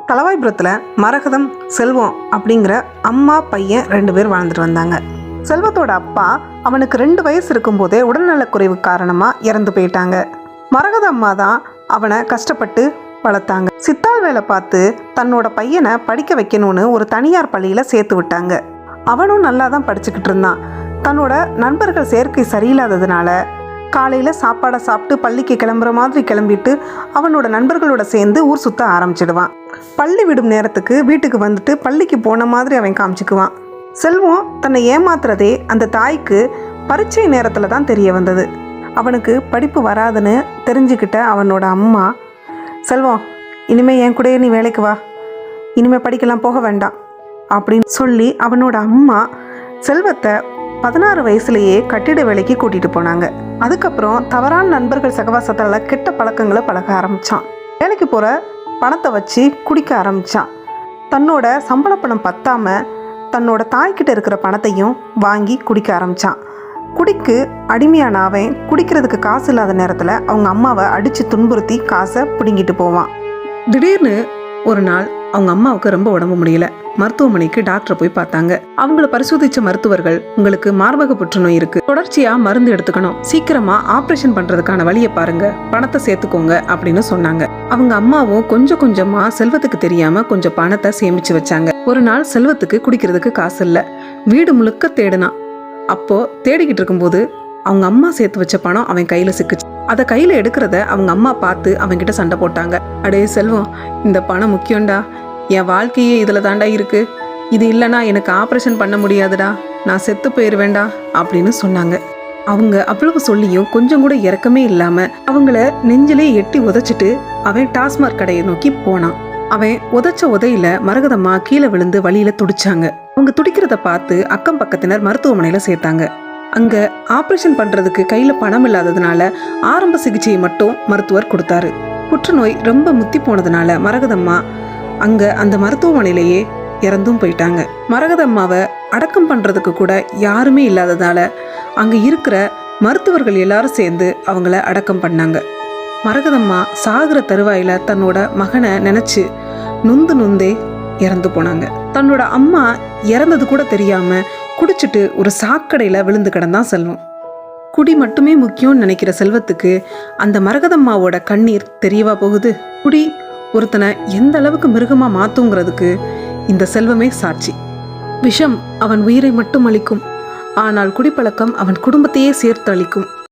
தளவாய்புரத்தில் மரகதம், செல்வம் அப்படிங்கிற அம்மா பையன் 2 பேர் வாழ்ந்துட்டு வந்தாங்க. செல்வத்தோட அப்பா அவனுக்கு 2 வயசு இருக்கும்போதே உடல்நலக்குறைவு காரணமாக இறந்து போயிட்டாங்க. மரகத அம்மா தான் அவனை கஷ்டப்பட்டு வளர்த்தாங்க. சித்தாள் வேலை பார்த்து தன்னோட பையனை படிக்க வைக்கணும்னு ஒரு தனியார் பள்ளியில் சேர்த்து விட்டாங்க. அவனும் நல்லா தான் படிச்சுக்கிட்டு இருந்தான். தன்னோட நண்பர்கள் சேர்க்கை சரியில்லாததுனால காலையில் சாப்பாடை சாப்பிட்டு பள்ளிக்கு கிளம்புற மாதிரி கிளம்பிட்டு அவனோட நண்பர்களோட சேர்ந்து ஊர் சுற்ற ஆரம்பிச்சிடுவான். பள்ளி விடும் நேரத்துக்கு வீட்டுக்கு வந்துட்டு பள்ளிக்கு போன மாதிரி அவன் காமிச்சிக்குவான். செல்வம் தன்னை ஏமாத்துறதே அந்த தாய்க்கு பரீட்சை நேரத்தில் தான் தெரிய வந்தது. அவனுக்கு படிப்பு வராதுன்னு தெரிஞ்சுக்கிட்ட அவனோட அம்மா, செல்வம் இனிமேல் என் கூடயே நீ வேலைக்கு வா, இனிமேல் படிக்கலாம் போக வேண்டாம் அப்படின்னு சொல்லி அவனோட அம்மா செல்வத்தை 16 வயசுலேயே கட்டிட வேலைக்கு கூட்டிகிட்டு போனாங்க. அதுக்கப்புறம் தவறான நண்பர்கள் சகவாசத்தால் கெட்ட பழக்கங்களை பழக ஆரம்பித்தான். வேலைக்கு போகிற பணத்தை வச்சு குடிக்க ஆரம்பித்தான். தன்னோட சம்பள பணம் பத்தாமல் தன்னோட தாய்கிட்ட இருக்கிற பணத்தையும் வாங்கி குடிக்க ஆரம்பித்தான். குடிக்கு அடிமையான அவன் குடிக்கிறதுக்கு காசு இல்லாத நேரத்தில் அவங்க அம்மாவை அடித்து துன்புறுத்தி காசை பிடுங்கிட்டு போவான். திடீர்னு ஒரு நாள் அவங்க அம்மாவுக்கு ரொம்ப உடம்பு முடியல. மருத்துவமனைக்கு டாக்டர் போய் பார்த்தாங்க. அவங்கள பரிசோதிச்ச மருத்துவர்கள், உங்களுக்கு மார்பக புற்றுநோய் இருக்கு, தொடர்ச்சியா மருந்து எடுத்துக்கணும், சீக்கிரமா ஆபரேஷன் பண்றதுக்கான வழியை பாருங்க, பணத்தை சேர்த்துக்கோங்க அப்படின்னு சொன்னாங்க. அவங்க அம்மாவும் கொஞ்சம் கொஞ்சமா செல்வத்துக்கு தெரியாம கொஞ்சம் பணத்தை சேமிச்சு வச்சாங்க. ஒரு நாள் செல்வத்துக்கு குடிக்கிறதுக்கு காசு இல்ல. வீடு முழுக்க தேடினான். அப்போ தேடிக்கிட்டு இருக்கும்போது அவங்க அம்மா சேர்த்து வச்ச பணம் அவன் கையில சிக்குச்சு. அதை கையில எடுக்கிறத அவங்க அம்மா பார்த்து அவன்கிட்ட சண்டை போட்டாங்க. அடே செல்வம், இந்த பணம் முக்கியம்டா, என் வாழ்க்கையே இதில் தாண்டா இருக்கு, இது இல்லைனா எனக்கு ஆப்ரேஷன் பண்ண முடியாதுடா, நான் செத்து போயிடுவேண்டா அப்படின்னு சொன்னாங்க. அவங்க அவ்வளவு சொல்லியும் கொஞ்சம் கூட இறக்கமே இல்லாமல் அவங்கள நெஞ்சிலே எட்டி உதைச்சிட்டு அவன் டாஸ்மாக் கடையை நோக்கி போனான். அவன் உதைச்ச உதையில மரகதம்மா கீழே விழுந்து வழியில துடிச்சாங்க. அவங்க துடிக்கிறத பார்த்து அக்கம் பக்கத்தினர் மருத்துவமனையில சேர்த்தாங்க. அங்க ஆப்ரேஷன் பண்றதுக்கு கையில பணம் இல்லாததுனால ஆரம்ப சிகிச்சையை மட்டும் மருத்துவர் கொடுத்தாரு. புற்றுநோய் ரொம்ப முத்தி போனதுனால மரகதம்மா அங்க அந்த மருத்துவமனையிலேயே இறந்தும் போயிட்டாங்க. மரகதம்மாவை அடக்கம் பண்றதுக்கு கூட யாருமே இல்லாததால அங்க இருக்கிற மருத்துவர்கள் எல்லாரும் சேர்ந்து அவங்கள அடக்கம் பண்ணாங்க. மரகதம்மா சாகுற தருவாயில தன்னோட மகனை நினைச்சு நொந்தே இறந்து போனாங்க. தன்னோட அம்மா இறந்தது கூட தெரியாம குடிச்சிட்டு ஒரு சாக்கடையில விழுந்து கிடந்தான் செல்வம். குடி மட்டுமே முக்கியம்னு நினைக்கிற செல்வத்துக்கு அந்த மரகதம்மாவோட கண்ணீர் தெரியவா போகுது? குடி ஒருத்தனை எந்த அளவுக்கு மிருகமா மாத்துங்கிறதுக்கு இந்த செல்வமே சாட்சி. விஷம் அவன் உயிரை மட்டும் அளிக்கும், ஆனால் குடிப்பழக்கம் அவன் குடும்பத்தையே சேர்த்து அளிக்கும்.